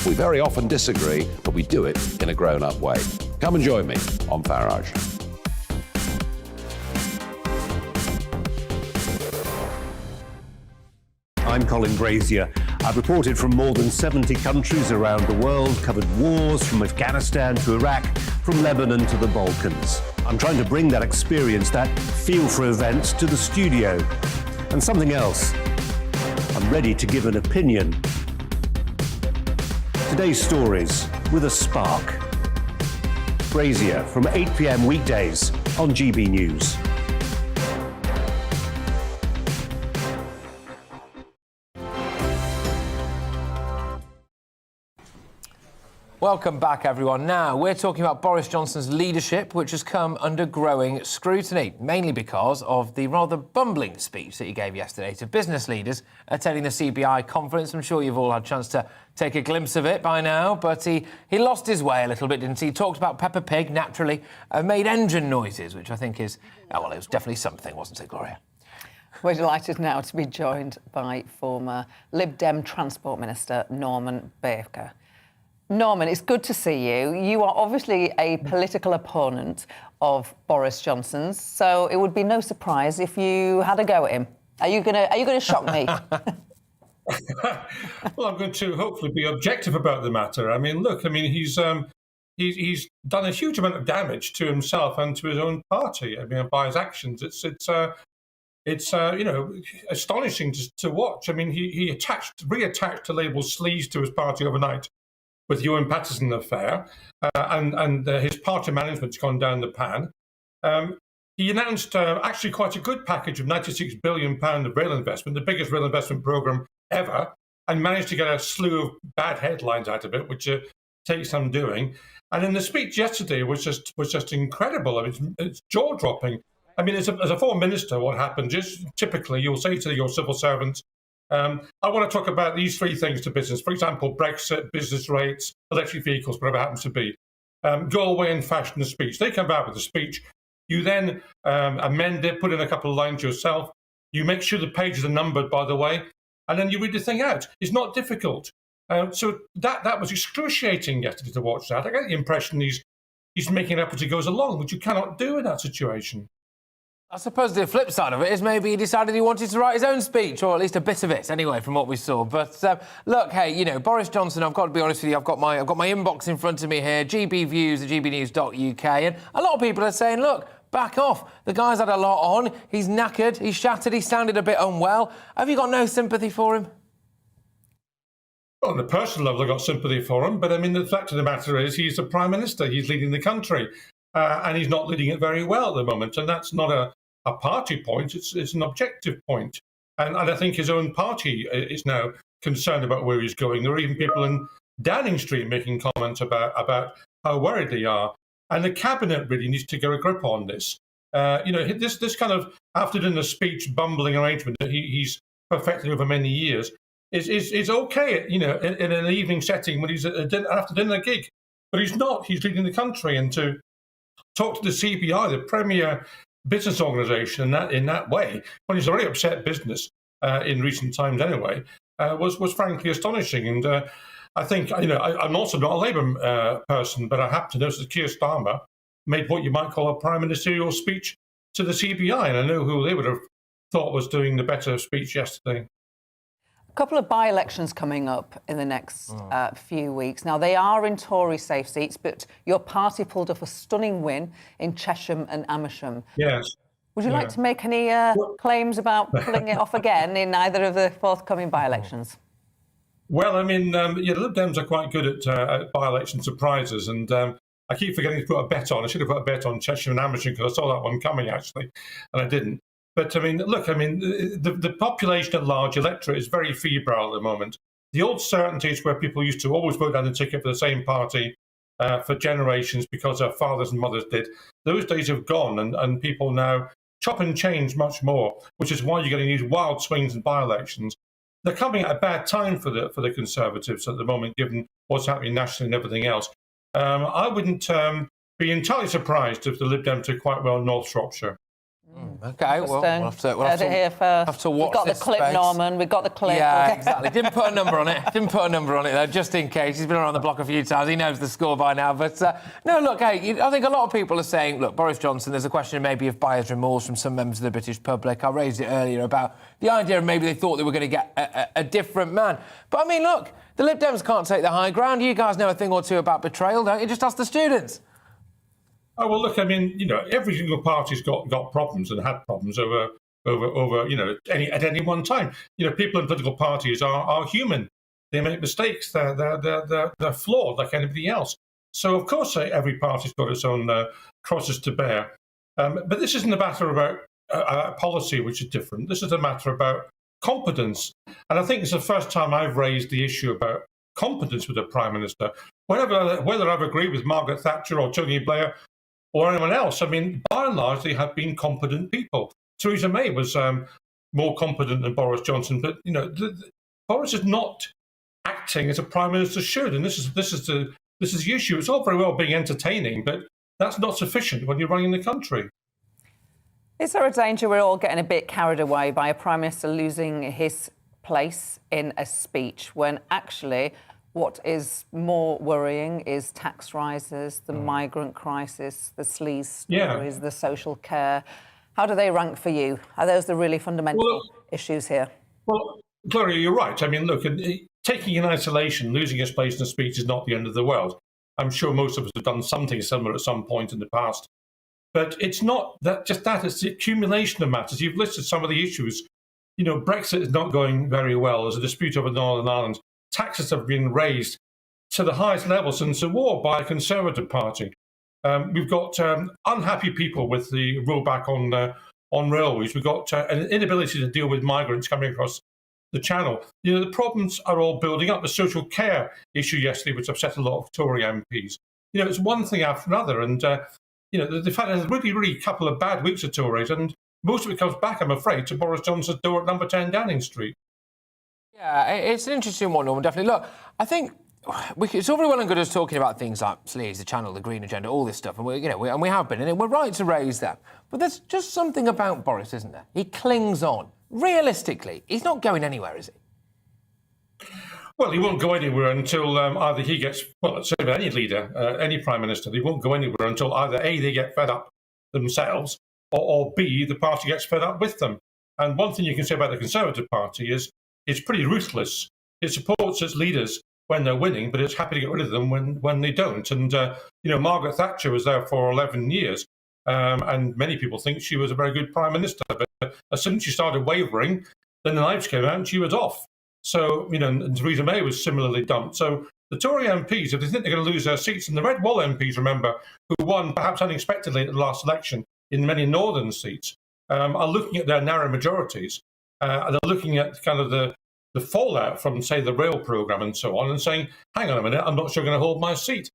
We very often disagree, but we do it in a grown-up way. Come and join me on Farage. I'm Colin Brazier. I've reported from more than 70 countries around the world, covered wars from Afghanistan to Iraq, from Lebanon to the Balkans. I'm trying to bring that experience, that feel for events, to the studio. And something else. I'm ready to give an opinion. Today's stories with a spark. Brazier from 8 p.m. weekdays on GB News. Welcome back, everyone. Now, we're talking about Boris Johnson's leadership, which has come under growing scrutiny, mainly because of the rather bumbling speech that he gave yesterday to business leaders attending the CBI conference. I'm sure you've all had a chance to take a glimpse of it by now, but he lost his way a little bit, didn't he? He talked about Peppa Pig, naturally, and made engine noises, which I think is, well, it was definitely something, wasn't it, Gloria? We're delighted now to be joined by former Lib Dem Transport Minister Norman Baker. Norman, it's good to see you. You are obviously a political opponent of Boris Johnson's, so it would be no surprise if you had a go at him. Are you gonna shock me? Well, I'm going to hopefully be objective about the matter. I mean, look, he's done a huge amount of damage to himself and to his own party. I mean, by his actions, it's astonishing to watch. I mean, he reattached to label sleaze to his party overnight with the Owen Paterson affair, and his party management's gone down the pan. He announced actually quite a good package of £96 billion of rail investment, the biggest rail investment programme ever, and managed to get a slew of bad headlines out of it, which takes some doing. And in the speech yesterday was just incredible. I mean, it's jaw-dropping. I mean, as a foreign minister, what happens is typically you'll say to your civil servants, I want to talk about these 3 things to business. For example, Brexit, business rates, electric vehicles, whatever happens to be. Go away and fashion a speech. They come back with a speech. You then amend it, put in a couple of lines yourself. You make sure the pages are numbered, by the way, and then you read the thing out. It's not difficult. So that was excruciating yesterday to watch that. I get the impression he's making it up as he goes along, which you cannot do in that situation. I suppose the flip side of it is maybe he decided he wanted to write his own speech, or at least a bit of it, anyway, from what we saw. But look, hey, you know, Boris Johnson, I've got to be honest with you, I've got my inbox in front of me here, GB Views at gbnews.uk, and a lot of people are saying, look, back off. The guy's had a lot on, he's knackered, he's shattered, he sounded a bit unwell. Have you got no sympathy for him? Well, on a personal level, I've got sympathy for him, but I mean, the fact of the matter is he's the Prime Minister, he's leading the country, and he's not leading it very well at the moment, and that's not a party point, it's an objective point. And I think his own party is now concerned about where he's going. There are even people in Downing Street making comments about how worried they are. And the Cabinet really needs to get a grip on this. You know, this kind of after-dinner speech bumbling arrangement that he's perfected over many years is okay, you know, in an evening setting when he's at an after-dinner gig. But he's not. He's leading the country. And to talk to the CBI, the premier business organisation, in that way, when he's already upset business in recent times anyway, was frankly astonishing. And I think, you know, I'm also not a Labour person, but I happen to notice that Keir Starmer made what you might call a prime ministerial speech to the CBI, and I know who they would have thought was doing the better speech yesterday. A couple of by-elections coming up in the next few weeks. Now, they are in Tory-safe seats, but your party pulled off a stunning win in Chesham and Amersham. Yes. Would you like to make any claims about pulling it off again in either of the forthcoming by-elections? Well, I mean, yeah, the Lib Dems are quite good at by-election surprises, and I keep forgetting to put a bet on. I should have put a bet on Chesham and Amersham because I saw that one coming, actually, and I didn't. But, I mean, look, I mean, the population at large, electorate, is very febrile at the moment. The old certainties where people used to always vote down the ticket for the same party for generations because their fathers and mothers did, those days have gone, and people now chop and change much more, which is why you're getting these wild swings in by-elections. They're coming at a bad time for the Conservatives at the moment, given what's happening nationally and everything else. I wouldn't be entirely surprised if the Lib Dem took quite well in North Shropshire. OK, well, we'll have to watch We've got the clip, space. Norman. We've got the clip. Yeah, exactly. Didn't put a number on it. Didn't put a number on it, though, just in case. He's been around the block a few times. He knows the score by now. But, no, look, hey, I think a lot of people are saying, look, Boris Johnson, there's a question maybe of buyer's remorse from some members of the British public. I raised it earlier about the idea of maybe they thought they were going to get a different man. But, I mean, look, the Lib Dems can't take the high ground. You guys know a thing or two about betrayal, don't you? Just ask the students. Oh, well, look, I mean, you know, every single party's got problems and had problems over you know, at any one time. You know, people in political parties are human. They make mistakes. They're flawed like anybody else. So, of course, every party's got its own crosses to bear. But this isn't a matter about policy, which is different. This is a matter about competence. And I think it's the first time I've raised the issue about competence with the Prime Minister. Whether I've agreed with Margaret Thatcher or Tony Blair or anyone else, I mean, by and large, they have been competent people. Theresa May was more competent than Boris Johnson, but, you know, Boris is not acting as a Prime Minister should, and this is the issue. It's all very well being entertaining, but that's not sufficient when you're running the country. Is there a danger we're all getting a bit carried away by a Prime Minister losing his place in a speech when actually what is more worrying is tax rises, the migrant crisis, the sleaze stories, the social care? How do they rank for you? Are those the really fundamental issues here? Well, Gloria, you're right. I mean, look, taking in isolation, losing his place in a speech is not the end of the world. I'm sure most of us have done something similar at some point in the past. But it's not just that, it's the accumulation of matters. You've listed some of the issues. You know, Brexit is not going very well. There's a dispute over Northern Ireland. Taxes have been raised to the highest level since the war by a Conservative Party. We've got unhappy people with the rollback on railways. We've got an inability to deal with migrants coming across the channel. You know, the problems are all building up. The social care issue yesterday, which upset a lot of Tory MPs. You know, it's one thing after another. And, you know, the fact that there's really a couple of bad weeks of Tories, and most of it comes back, I'm afraid, to Boris Johnson's door at number 10 Downing Street. Yeah, it's an interesting one, Norman, definitely. Look, I think it's all very well and good us talking about things like Sleaze, the Channel, the Green Agenda, all this stuff, and we have been, and we're right to raise that. But there's just something about Boris, isn't there? He clings on. Realistically, he's not going anywhere, is he? Well, he won't go anywhere until either he gets, well, let's say any leader, any Prime Minister, they won't go anywhere until either A, they get fed up themselves, or B, the party gets fed up with them. And one thing you can say about the Conservative Party is it's pretty ruthless. It supports its leaders when they're winning, but it's happy to get rid of them when they don't. And, Margaret Thatcher was there for 11 years, and many people think she was a very good Prime Minister. But as soon as she started wavering, then the knives came out and she was off. So, and Theresa May was similarly dumped. So the Tory MPs, if they think they're going to lose their seats, and the Red Wall MPs, remember, who won perhaps unexpectedly at the last election in many northern seats, are looking at their narrow majorities. And they're looking at kind of the fallout from, say, the rail programme and so on, and saying, hang on a minute, I'm not sure I'm going to hold my seat.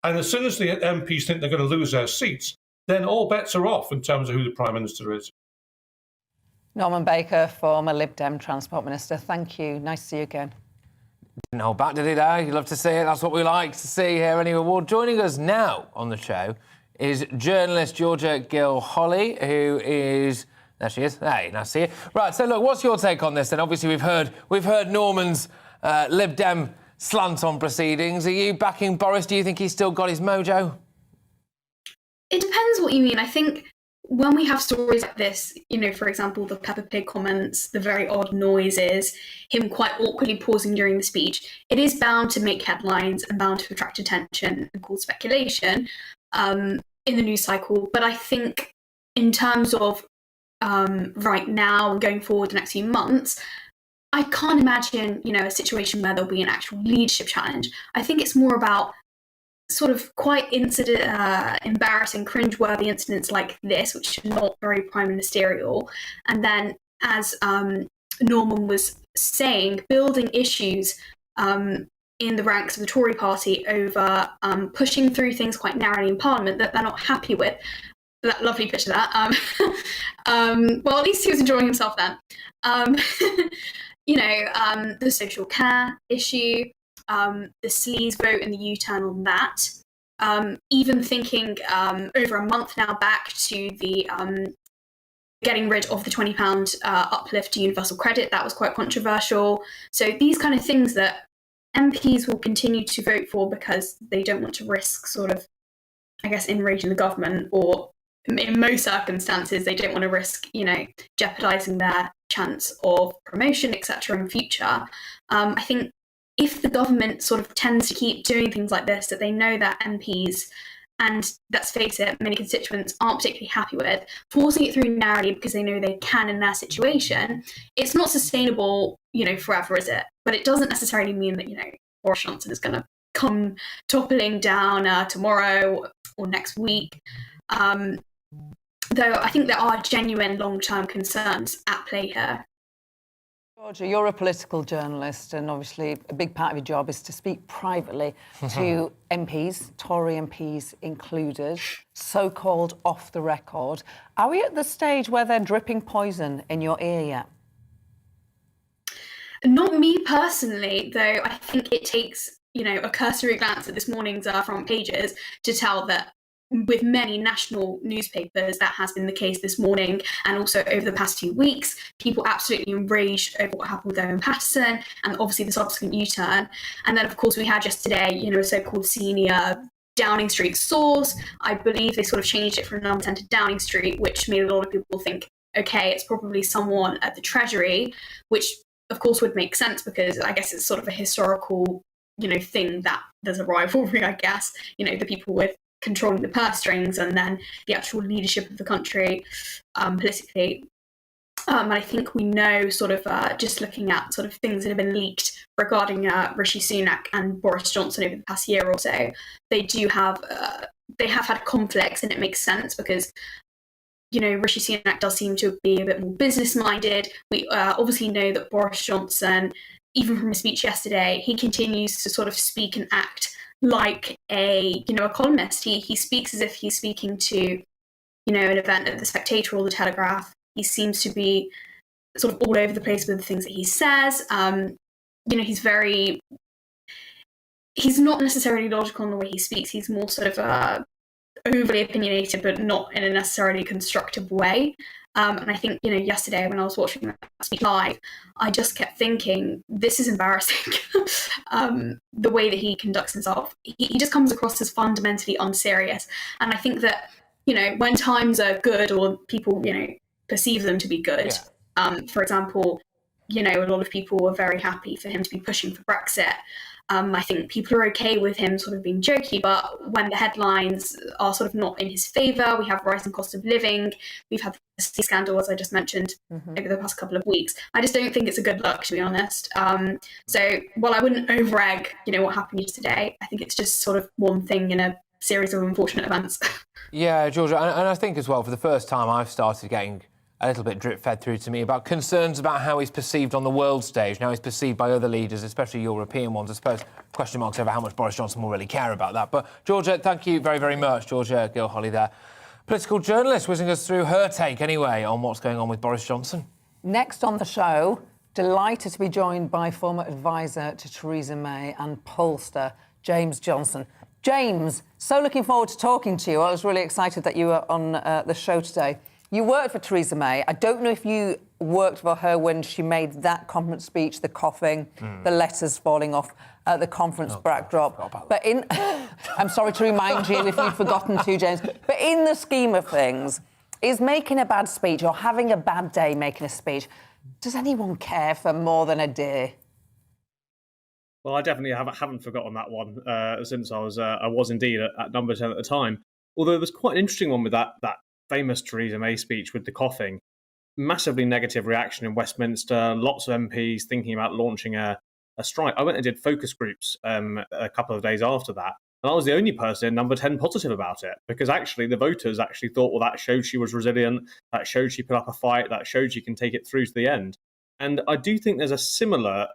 And as soon as the MPs think they're going to lose their seats, then all bets are off in terms of who the Prime Minister is. Norman Baker, former Lib Dem Transport Minister, thank you. Nice to see you again. Didn't hold back, did he, though? You love to see it. That's what we like to see here anyway. Well, joining us now on the show is journalist Georgia Gill-Holly, who is... There she is. Hey, nice to see you. Right, so look, what's your take on this then? Obviously, we've heard Norman's Lib Dem slant on proceedings. Are you backing Boris? Do you think he's still got his mojo? It depends what you mean. I think when we have stories like this, for example, the Peppa Pig comments, the very odd noises, him quite awkwardly pausing during the speech, it is bound to make headlines and bound to attract attention and cause speculation in the news cycle. But I think in terms of right now and going forward the next few months, I can't imagine, a situation where there'll be an actual leadership challenge. I think it's more about sort of quite embarrassing, cringeworthy incidents like this, which are not very prime ministerial. And then, as Norman was saying, building issues in the ranks of the Tory party over pushing through things quite narrowly in Parliament that they're not happy with. That lovely picture that. Well, at least he was enjoying himself then. The social care issue, the sleaze vote and the U-turn on that. Even thinking over a month now back to the getting rid of the £20 uplift to universal credit, that was quite controversial. So these kind of things that MPs will continue to vote for because they don't want to risk sort of, I guess, enraging the government, or in most circumstances, they don't want to risk, jeopardising their chance of promotion, etc. in future. I think if the government sort of tends to keep doing things like this, that they know that MPs, and let's face it, many constituents aren't particularly happy with, forcing it through narrowly because they know they can in their situation, it's not sustainable, forever, is it? But it doesn't necessarily mean that, Boris Johnson is going to come toppling down tomorrow or next week. Though I think there are genuine long-term concerns at play here. Georgia, you're a political journalist, and obviously a big part of your job is to speak privately to MPs, Tory MPs included, so-called off the record. Are we at the stage where they're dripping poison in your ear yet? Not me personally, though. I think it takes, a cursory glance at this morning's front pages to tell that with many national newspapers, that has been the case this morning, and also over the past few weeks. People absolutely enraged over what happened with Owen Paterson and obviously the subsequent U-turn. And then, of course, we had just today, a so-called senior Downing Street source. I believe they sort of changed it from Number 10 to Downing Street, which made a lot of people think, okay, it's probably someone at the Treasury, which, of course, would make sense because I guess it's sort of a historical, thing that there's a rivalry, I guess, the people with controlling the purse strings and then the actual leadership of the country politically. And I think we know sort of just looking at sort of things that have been leaked regarding Rishi Sunak and Boris Johnson over the past year or so, they have had conflicts, and it makes sense because Rishi Sunak does seem to be a bit more business-minded. We obviously know that Boris Johnson, even from his speech yesterday, he continues to sort of speak and act like a columnist. He speaks as if he's speaking to an event at the Spectator or the Telegraph. He seems to be sort of all over the place with the things that he says. He's not necessarily logical in the way he speaks. He's more sort of overly opinionated, but not in a necessarily constructive way. And I think, yesterday when I was watching that speech live, I just kept thinking, this is embarrassing. The way that he conducts himself, he just comes across as fundamentally unserious. And I think that when times are good or people, perceive them to be good. For example, a lot of people were very happy for him to be pushing for Brexit. I think people are okay with him sort of being jokey, but when the headlines are sort of not in his favour, we have rising cost of living, we've had the scandal, as I just mentioned, over the past couple of weeks. I just don't think it's a good look, to be honest. So while I wouldn't over-egg, what happened yesterday, I think it's just sort of one thing in a series of unfortunate events. Yeah, Georgia, and I think as well, for the first time, I've started getting a little bit drip-fed through to me about concerns about how he's perceived on the world stage, how he's perceived by other leaders, especially European ones. I suppose question marks over how much Boris Johnson will really care about that. But, Georgia, thank you very, very much. Georgia Gilholly there, political journalist, whizzing us through her take, anyway, on what's going on with Boris Johnson. Next on the show, delighted to be joined by former advisor to Theresa May and pollster James Johnson. James, so looking forward to talking to you. I was really excited that you were on the show today. You worked for Theresa May. I don't know if you worked for her when she made that conference speech, the coughing, the letters falling off the conference backdrop. But I'm sorry to remind you if you've forgotten to, James. But in the scheme of things, is making a bad speech or having a bad day making a speech, does anyone care for more than a day? Well, I definitely haven't forgotten that one since I was indeed at number 10 at the time. Although it was quite an interesting one with that famous Theresa May speech with the coughing. Massively negative reaction in Westminster, lots of MPs thinking about launching a strike. I went and did focus groups a couple of days after that, and I was the only person in number 10 positive about it, because actually the voters actually thought, well, that showed she was resilient, that showed she put up a fight, that showed she can take it through to the end. And I do think there's a similar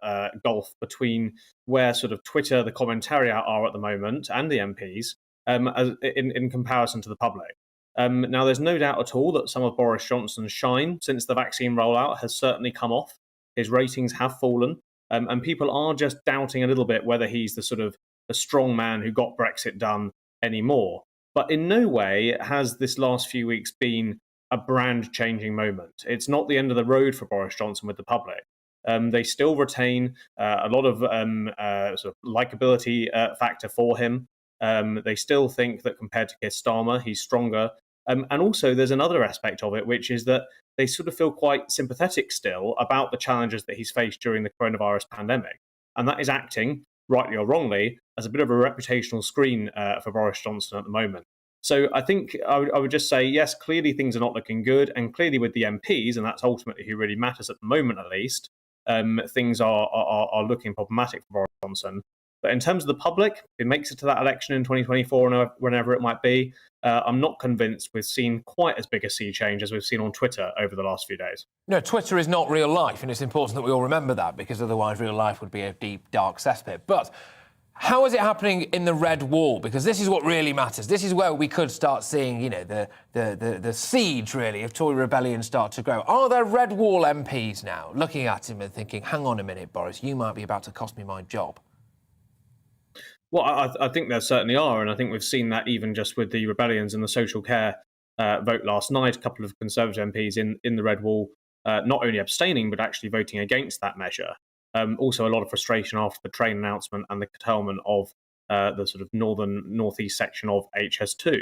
gulf between where sort of Twitter, the commentariat are at the moment, and the MPs, in comparison to the public. Now, there's no doubt at all that some of Boris Johnson's shine since the vaccine rollout has certainly come off. His ratings have fallen, and people are just doubting a little bit whether he's the sort of the strong man who got Brexit done anymore. But in no way has this last few weeks been a brand-changing moment. It's not the end of the road for Boris Johnson with the public. They still retain a lot of sort of likability factor for him. They still think that compared to Keir Starmer, he's stronger. And also there's another aspect of it, which is that they sort of feel quite sympathetic still about the challenges that he's faced during the coronavirus pandemic. And that is acting, rightly or wrongly, as a bit of a reputational screen for Boris Johnson at the moment. So I think I would just say, yes, clearly things are not looking good. And clearly with the MPs, and that's ultimately who really matters at the moment at least, things are looking problematic for Boris Johnson. But in terms of the public, if it makes it to that election in 2024 or whenever it might be, I'm not convinced we've seen quite as big a sea change as we've seen on Twitter over the last few days. No, Twitter is not real life, and it's important that we all remember that, because otherwise real life would be a deep, dark cesspit. But how is it happening in the Red Wall? Because this is what really matters. This is where we could start seeing, the siege, really, of Tory rebellion start to grow. Are there Red Wall MPs now looking at him and thinking, hang on a minute, Boris, you might be about to cost me my job? Well, I think there certainly are, and I think we've seen that even just with the rebellions and the social care vote last night. A couple of Conservative MPs in the Red Wall not only abstaining, but actually voting against that measure. Also, a lot of frustration after the train announcement and the curtailment of the sort of northeast section of HS2.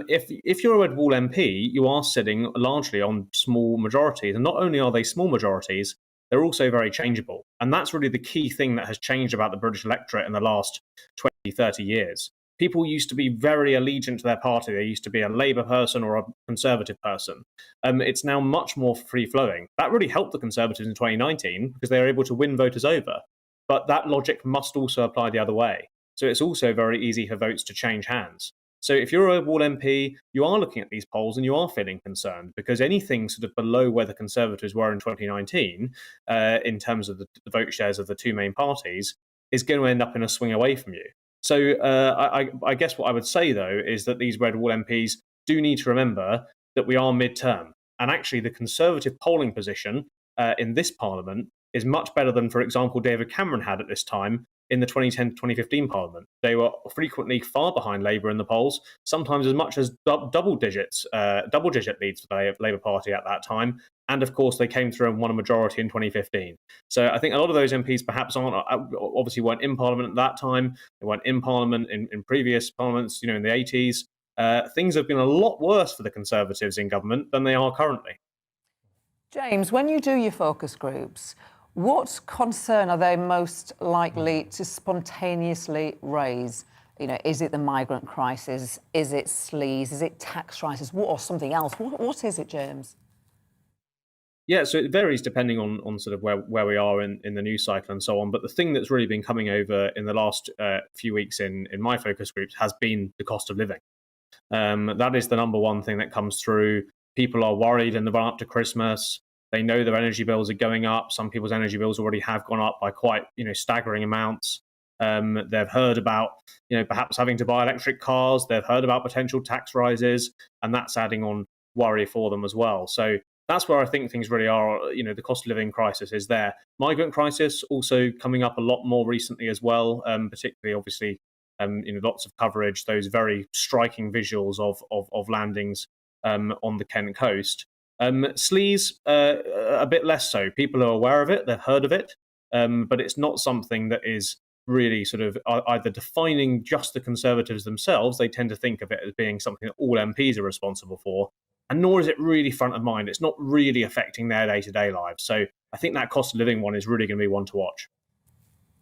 If you're a Red Wall MP, you are sitting largely on small majorities, and not only are they small majorities, they're also very changeable. And that's really the key thing that has changed about the British electorate in the last 20, 30 years. People used to be very allegiant to their party. They used to be a Labour person or a Conservative person. It's now much more free-flowing. That really helped the Conservatives in 2019 because they were able to win voters over. But that logic must also apply the other way. So it's also very easy for votes to change hands. So if you're a Wall MP, you are looking at these polls and you are feeling concerned, because anything sort of below where the Conservatives were in 2019, in terms of the vote shares of the two main parties, is going to end up in a swing away from you. So I guess what I would say, though, is that these Red Wall MPs do need to remember that we are mid-term. And actually the Conservative polling position in this Parliament is much better than, for example, David Cameron had at this time in the 2010-2015 Parliament. They were frequently far behind Labour in the polls, sometimes as much as double-digit leads for the Labour Party at that time. And, of course, they came through and won a majority in 2015. So I think a lot of those MPs perhaps obviously weren't in Parliament at that time. They weren't in Parliament in previous Parliaments, in the 80s. things have been a lot worse for the Conservatives in government than they are currently. James, when you do your focus groups, what concern are they most likely to spontaneously raise? You know, is it the migrant crisis? Is it sleaze? Is it tax rises? Or something else? What is it, James? Yeah, so it varies depending on sort of where we are in the news cycle and so on. But the thing that's really been coming over in the last few weeks in my focus groups has been the cost of living. That is the number one thing that comes through. People are worried in the run up to Christmas. They know their energy bills are going up. Some people's energy bills already have gone up by quite, staggering amounts. They've heard about, perhaps having to buy electric cars. They've heard about potential tax rises, and that's adding on worry for them as well. So that's where I think things really are. The cost of living crisis is there. Migrant crisis also coming up a lot more recently as well, particularly obviously, lots of coverage, those very striking visuals of landings on the Kent coast. Sleaze, a bit less so. People are aware of it, they've heard of it, but it's not something that is really sort of either defining just the Conservatives themselves. They tend to think of it as being something that all MPs are responsible for, and nor is it really front of mind. It's not really affecting their day-to-day lives. So I think that cost of living one is really going to be one to watch.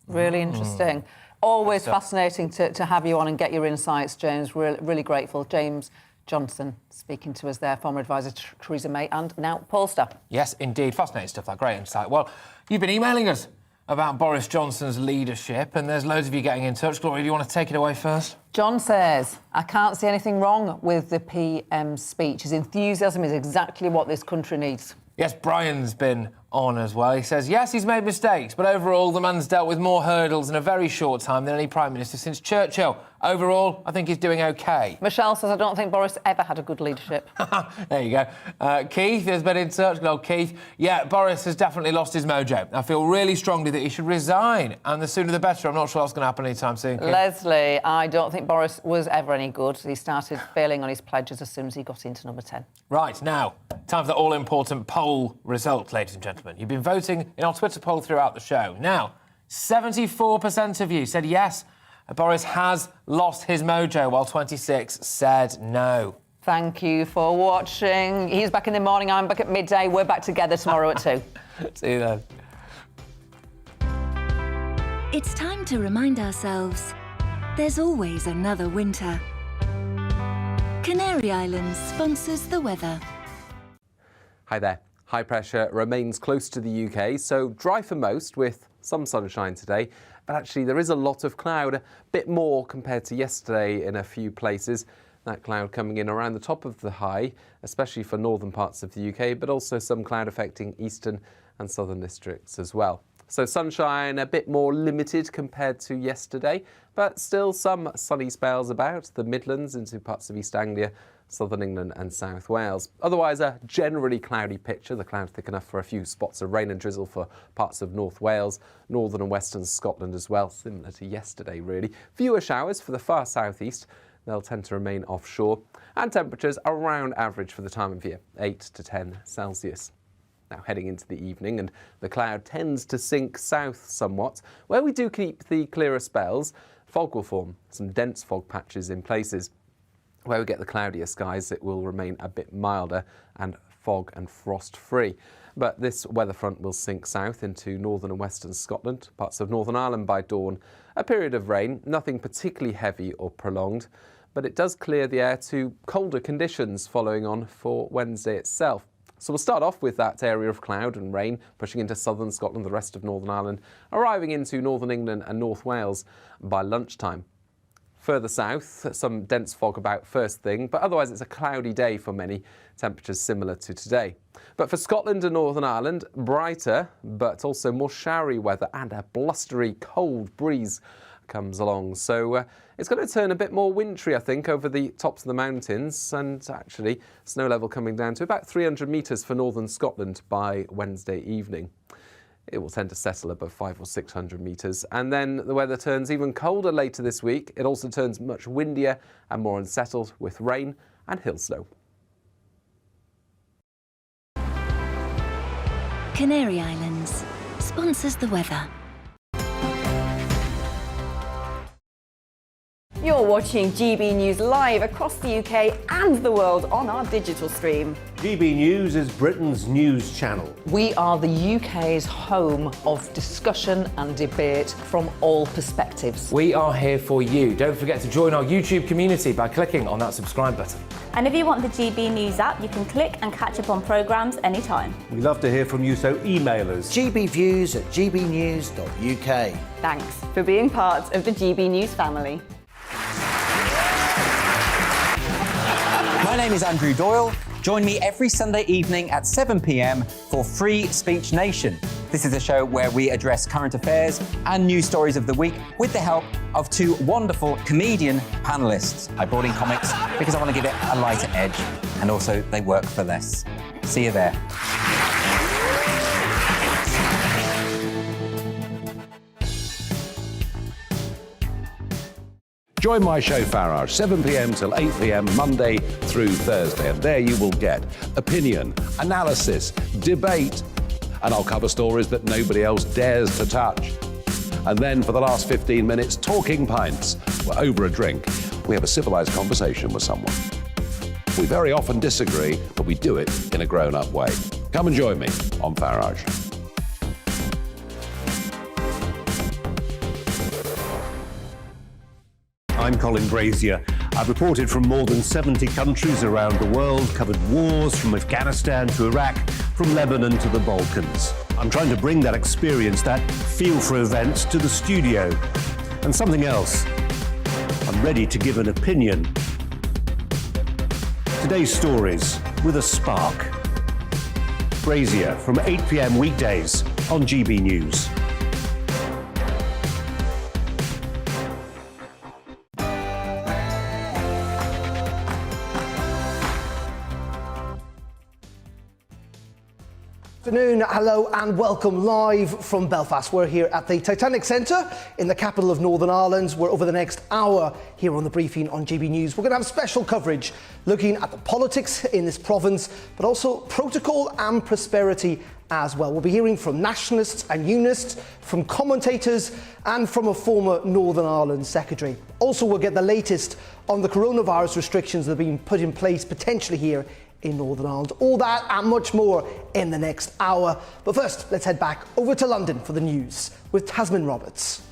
Really interesting. Always fascinating to have you on and get your insights, James. Really grateful. James Johnson speaking to us there, former advisor to Theresa May and now pollster. Yes, indeed. Fascinating stuff, that great insight. Well, you've been emailing us about Boris Johnson's leadership, and there's loads of you getting in touch. Gloria, do you want to take it away first? John says, I can't see anything wrong with the PM's speech. His enthusiasm is exactly what this country needs. Yes, Brian's been on as well. He says, yes, he's made mistakes, but overall the man's dealt with more hurdles in a very short time than any Prime Minister since Churchill. Overall, I think he's doing OK. Michelle says, I don't think Boris ever had a good leadership. There you go. Keith has been in touch. Good old Keith. Yeah, Boris has definitely lost his mojo. I feel really strongly that he should resign, and the sooner the better. I'm not sure what's going to happen anytime soon, Keith. Leslie, I don't think Boris was ever any good. He started failing on his pledges as soon as he got into number 10. Right, now, time for the all-important poll result, ladies and gentlemen. You've been voting in our Twitter poll throughout the show. Now, 74% of you said yes, Boris has lost his mojo, while 26% said no. Thank you for watching. He's back in the morning, I'm back at midday. We're back together tomorrow at 2. See you then. It's time to remind ourselves there's always another winter. Canary Islands sponsors the weather. Hi there. High pressure remains close to the UK, so dry for most with some sunshine today. But actually there is a lot of cloud, a bit more compared to yesterday in a few places. That cloud coming in around the top of the high, especially for northern parts of the UK, but also some cloud affecting eastern and southern districts as well. So sunshine a bit more limited compared to yesterday, but still some sunny spells about the Midlands into parts of East Anglia, southern England and South Wales. Otherwise a generally cloudy picture, the cloud thick enough for a few spots of rain and drizzle for parts of North Wales, northern and western Scotland as well, similar to yesterday really. Fewer showers for the far southeast, they'll tend to remain offshore, and temperatures around average for the time of year, 8 to 10 Celsius. Now heading into the evening, and the cloud tends to sink south somewhat. Where we do keep the clearer spells, fog will form, some dense fog patches in places. Where we get the cloudier skies, it will remain a bit milder and fog and frost free. But this weather front will sink south into northern and western Scotland, parts of Northern Ireland by dawn. A period of rain, nothing particularly heavy or prolonged, but it does clear the air to colder conditions following on for Wednesday itself. So we'll start off with that area of cloud and rain pushing into southern Scotland, the rest of Northern Ireland, arriving into northern England and North Wales by lunchtime. Further south, some dense fog about first thing, but otherwise it's a cloudy day for many, temperatures similar to today. But for Scotland and Northern Ireland, brighter, but also more showery weather and a blustery, cold breeze comes along. So it's going to turn a bit more wintry, I think, over the tops of the mountains, and actually snow level coming down to about 300 metres for northern Scotland by Wednesday evening. It will tend to settle above 500 or 600 metres, and then the weather turns even colder later this week. It also turns much windier and more unsettled with rain and hill snow. Canary Islands sponsors the weather. You're watching GB News live across the UK and the world on our digital stream. GB News is Britain's news channel. We are the UK's home of discussion and debate from all perspectives. We are here for you. Don't forget to join our YouTube community by clicking on that subscribe button. And if you want the GB News app, you can click and catch up on programmes anytime. We love to hear from you, so email us. gbviews@gbnews.uk. Thanks for being part of the GB News family. My name is Andrew Doyle. Join me every Sunday evening at 7 p.m. for Free Speech Nation. This is a show where we address current affairs and news stories of the week with the help of two wonderful comedian panellists. I brought in comics because I want to give it a lighter edge, and also they work for less. See you there. Join my show Farage, 7 p.m. till 8 p.m. Monday through Thursday, and there you will get opinion, analysis, debate, and I'll cover stories that nobody else dares to touch. And then for the last 15 minutes, talking pints. We're over a drink. We have a civilised conversation with someone. We very often disagree, but we do it in a grown-up way. Come and join me on Farage. I'm Colin Brazier. I've reported from more than 70 countries around the world, covered wars from Afghanistan to Iraq, from Lebanon to the Balkans. I'm trying to bring that experience, that feel for events, to the studio. And something else, I'm ready to give an opinion. Today's stories with a spark. Brazier from 8 p.m. weekdays on GB News. Afternoon, hello and welcome live from Belfast. We're here at the Titanic Centre in the capital of Northern Ireland. We're over the next hour here on the briefing on GB News. We're going to have special coverage looking at the politics in this province, but also protocol and prosperity as well. We'll be hearing from nationalists and unionists, from commentators and from a former Northern Ireland secretary. Also, we'll get the latest on the coronavirus restrictions that have been put in place potentially here in Northern Ireland. All that and much more in the next hour. But first, let's head back over to London for the news with Tasmin Roberts.